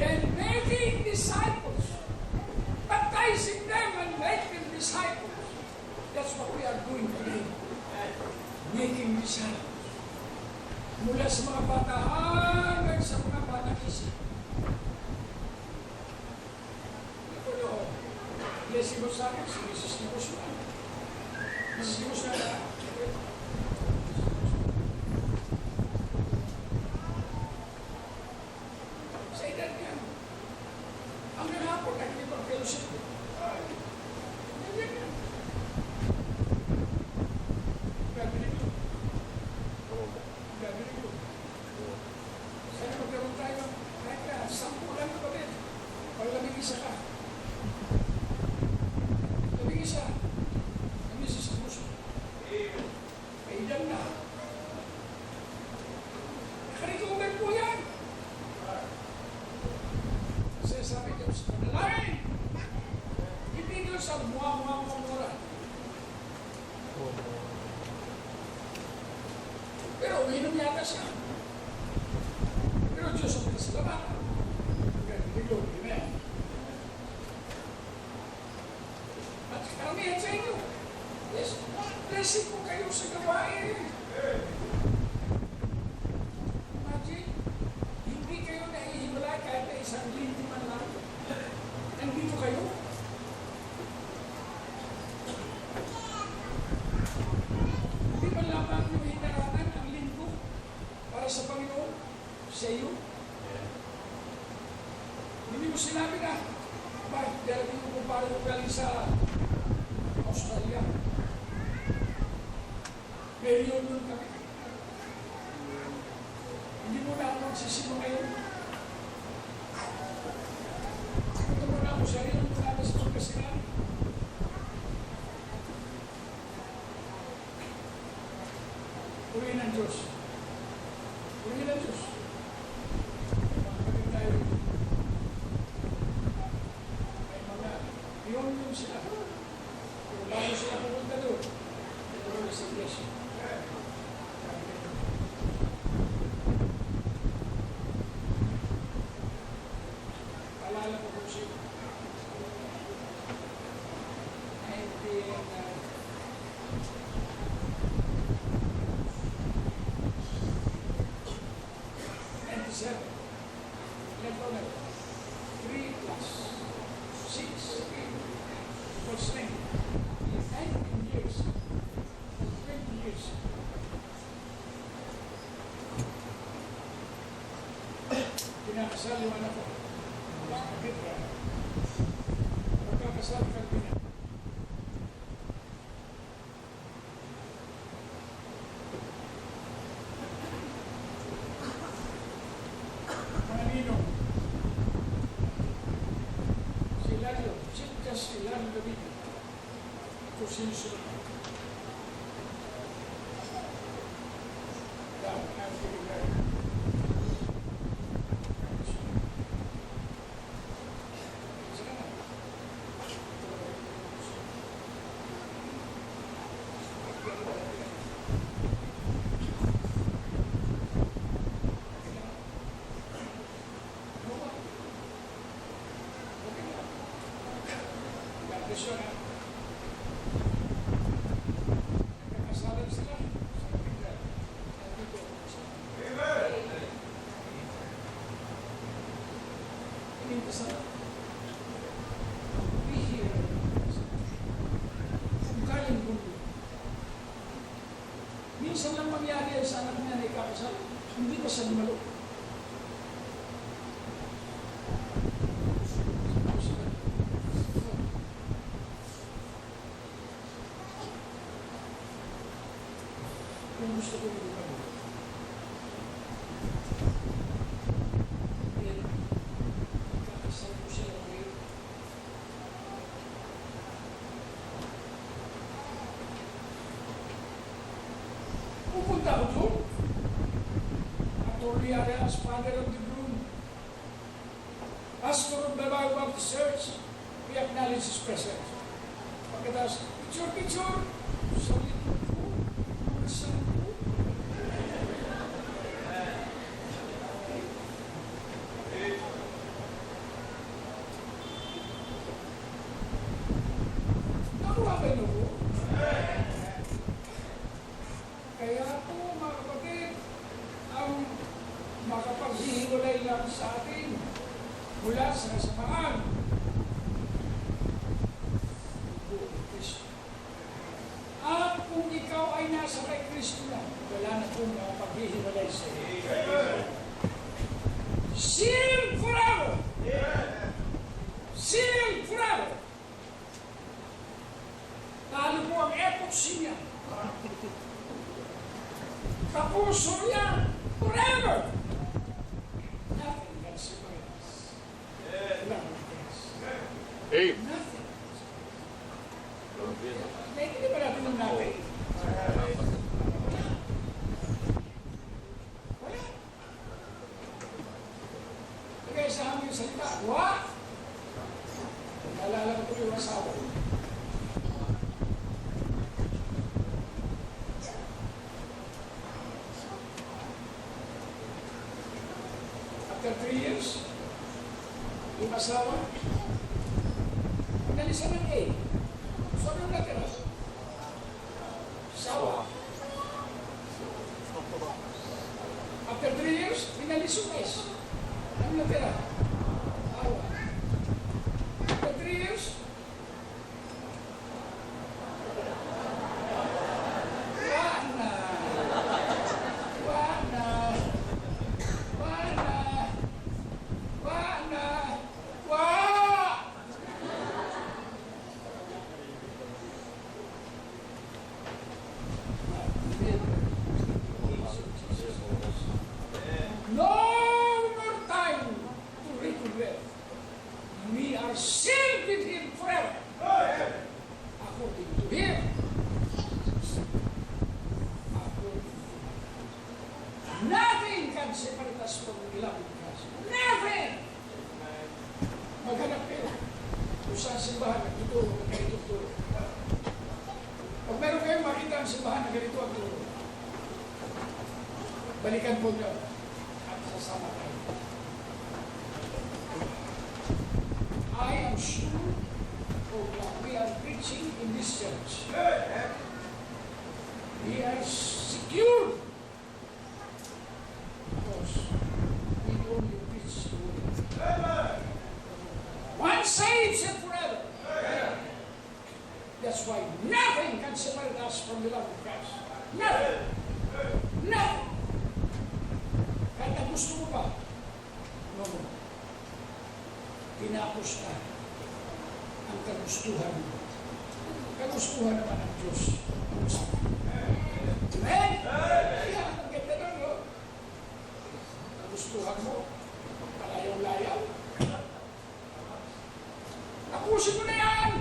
And making disciples. Baptizing them and making disciples. That's what we are doing today. Making disciples. Mula sa mga bata hanggang sa mga bata isip. Ito nyo, blessing mo sa akin, si Mrs. Nimos na. Mrs. Nimos na. Pero uminom yata siya. Pero Diyos ang pinasalamatan. Ganun, amen. At karamihan sa inyo, yes, blessing po kayo sa gawain. Imagine, hindi kayo naihiwalay kahit na isang linggo man lang. Nandito kayo. Hindi man lamang yung hinaranan ang linggo para sa Panginoon, sa iyo. Hindi mo sinabi na, bakit dahil hindi mo paano galing sa Australia? May reunion kami. Hindi mo na ako magsisimo ngayon. Punta mo na ako sa reunion mo natin sa Pagkasinan. Urihin ng Diyos. Urihin ng Diyos. Kapag tayo, may mga reunion sila. Pero bago sila pumunta doon, ito sa iglesia. Paalala ko po siya. Ilan taon na? 3 plus 6, 8, plus 9. 19 years. 20 years. Pinakasal yung anak ko. Pagkakasal ka pinag. Mga ninong. Si Hilario. Si Hilario David. Ito sinusunod. I'm getting married. Minsan lang mangyari yan sa anak niya na ikakasal, hindi pa siya lumalo. Kung gusto ko yung lumalo. Pero, ikakasal ko siya lang ngayon. Pupunta ako doon. Attorney Arias, as father of the groom. Pastor of the Bible Baptist Church, we acknowledge his presence. Pagkatapos, picture. Sa likod ko, mga saan ko. Nakuha ba yun ako? Kaya po, mga kapatid, ang makapaghihiwalay lang sa atin mula sa kasamaan. At kung ikaw ay nasa kay Kristo na, wala na pong makapaghihiwalay sa iyo. Sealed forever! Sealed forever! Talo po ang epoxy niya. Kapuso niya forever! Nothing can separate us. Nothing else. Nothing. Hindi ba natin ang natin? Wala. Kaya sa aming salita, what? Naalala ko po yung asawa ko. asawa. Pinalisan ng A. So, anong natira? Sawa. After 3 years, pinalis yung S. Anong natira? Awa. After 3 years, wana. Wana. Wana. Wana. Wa! No more time to regret. We are sealed with Him forever. According to Him. Nothing can separate us from the love of Christ. Nothing! Maghanap kayo. Kung saan simbahan, nagtuturo, ganito turo. Pag meron kayong makita ang simbahan na ganito ang turo, balikan po niyo at sasama kayo. I am sure of what we are preaching in this church. We are secure because we only preach the word. One saved and forever. That's why nothing can separate us from the love of Christ. Nothing. Nothing. Kahit na gusto mo pa, no. Tinapos na ang kagustuhan mo. Kagustuhan naman ng Diyos. Amen? Kaya, ang ganda nun, no? Kagustuhan mo, palayaw-layaw. Tapusin mo na yan!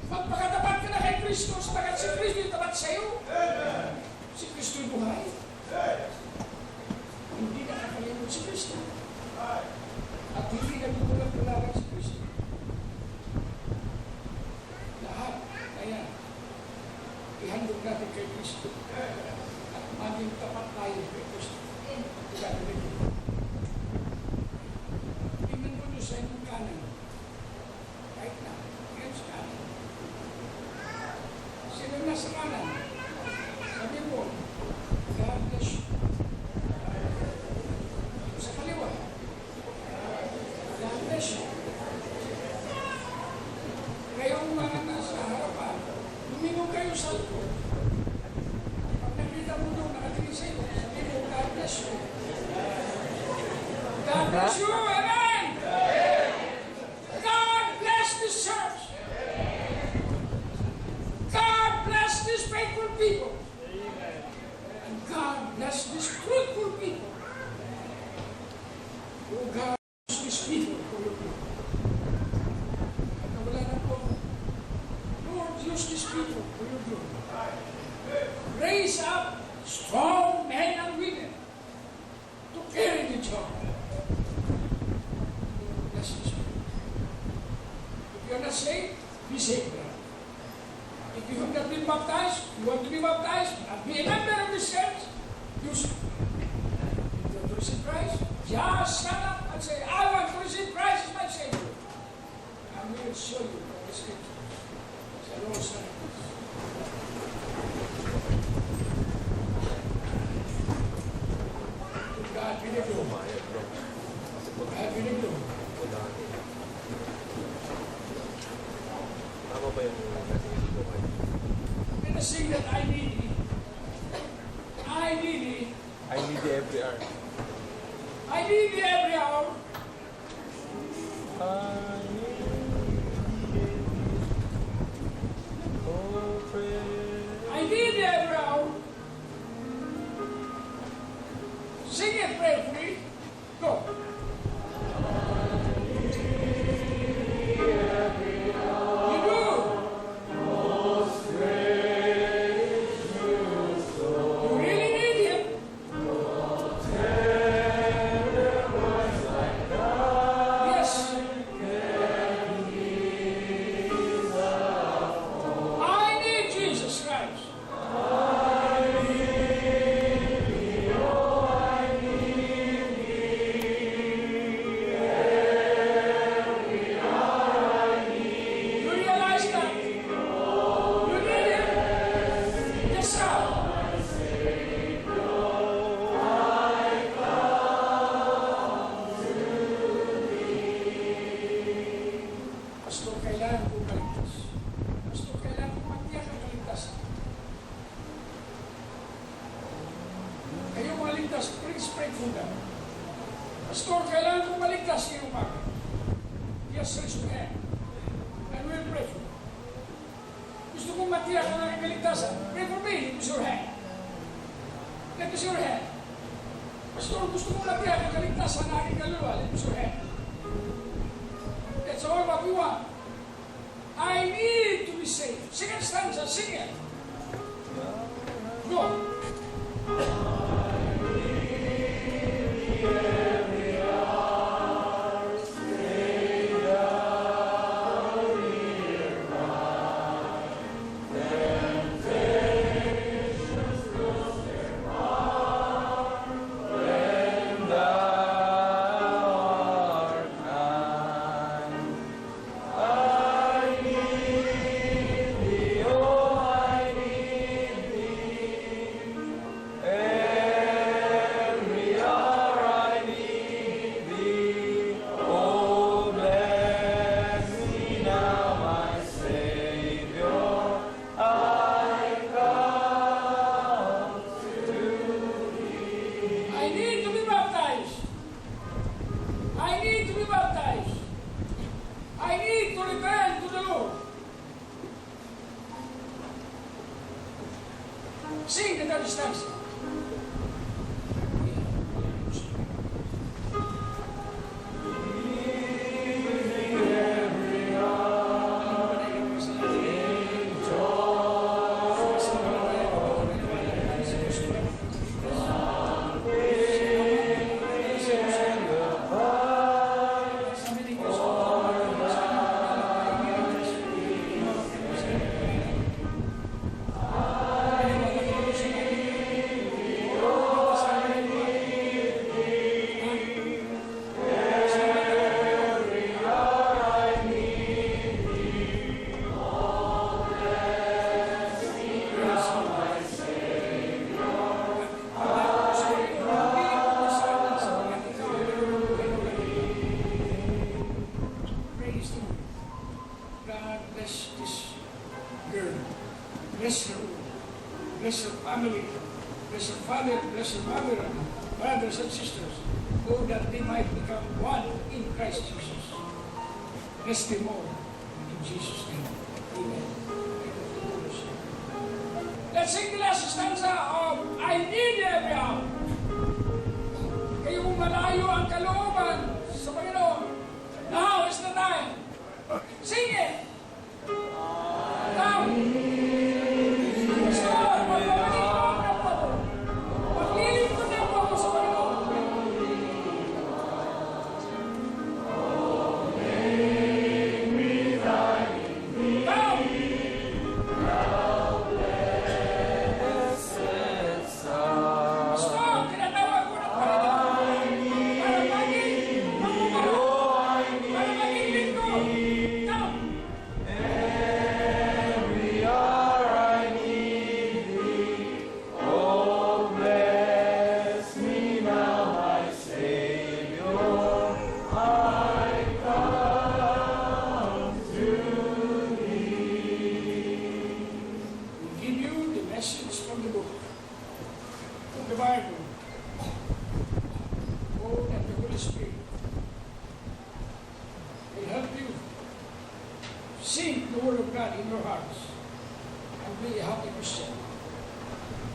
Magpakatapat ka na kay Kristo, sabagat si Kristo yung tapat sa'yo. Si Kristo yung buhay. Hindi na nakalimot si Kristo. At hindi nagbubulag-bulagan si Kristo. Lahat, kaya, ihandog natin kay Kristo. At maging tapat tayo kay Kristo. Gagawin mo. Tingnan mo nyo sa inyong kanan. Kahit na, tingnan sa kanan. Sino nasa kanan? Sabi mo, God bless you. Sa kaliwa, God bless you. Kayong mga nasa harapan, lumingon kayo sa likod. Pag nakita mo doon, nakatingin sa iyo, sabi mo, God bless you. God bless you, amen! God bless this church. God bless these faithful people. And God bless these fruitful people. Oh God, bless these people for your good. At nawala na po, Lord, use these people for your good. Raise up strong men and women to carry the job. Lord, bless these people. If you're not saved, be saved now. If you have not been baptized, you want to be baptized, and be a member of this church, do so. If you want to receive Christ, just stand up and say, I want to receive Christ as my Savior. And we will show you from the Scriptures. Sa Lord, Son, and Christ. To God be the glory. To God be the glory. Tama ba yung natin dito kayo? I'm going to sing that I need thee. I need thee. I need the every hour. I need thee every hour. I need oh prayer. I need thee every hour. Sing it prayerfully. Go. You do. You really need him. Gusto kong matiyak ang aking kaligtasan. Pray for me. Lift your hand. Lift your hand. Pastor, gusto kong matiyak ang kaligtasan ng aking kaluluwa. Lift your hand. That's all what we want. I need to be saved. Second stanza, sing it. Go. Sing the third stanza. Bless her, bless her family, bless her father, bless her mother, brothers and sisters, oh, that they might become one in Christ Jesus. Bless them all in Jesus' name. Amen. Let's sing the last stanza of I Need Every Hour. Kayong malayo ang kalooban sa Panginoon. Now is the time. Sing it. Now. The Bible. Oh, and the Holy Spirit will help you sing the Word of God in your hearts and be a happy Christian,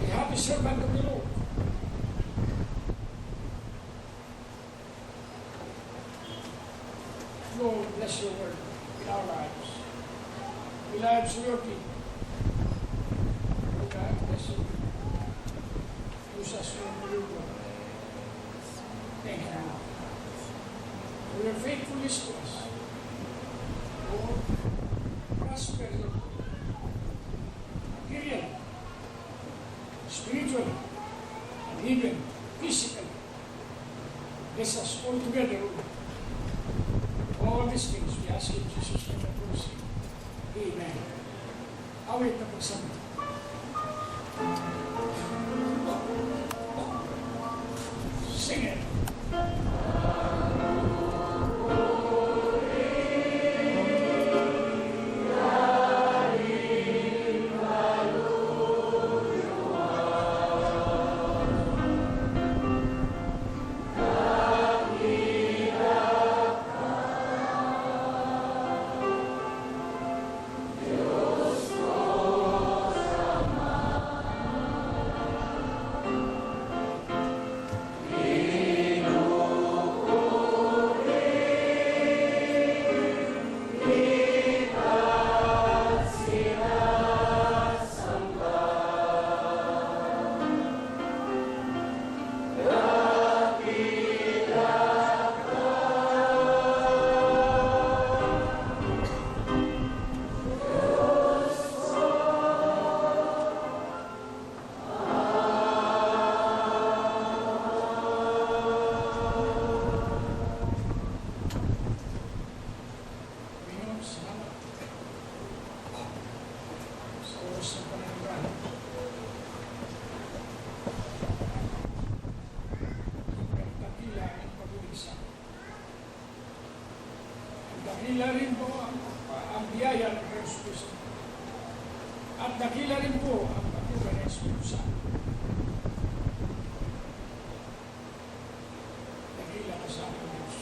a happy servant of the Lord. Lord, bless your word in our lives, the lives of your people. Oh God, bless you. Thank you for your faithfulness to us. Lord, prosper your materially, spiritually, and even physically. Bless us all together, Lord. All these things we ask in Jesus' name and praise Him. Amen. Awit na pagsama. Sing it. Dios dakila rin po ang biyaya ng Diyos Kristo. At dakila rin po ang pagkuha ng Espiritu Santo. Dakila ka sa aking Diyos.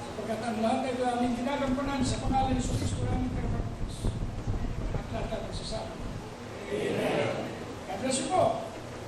Sapagkat ang lahat ay aming ginagampanan sa pangalan ni Jesus Kristo aming Tagapagligtas. At lahat ay magsasabi. Amen. God bless you po.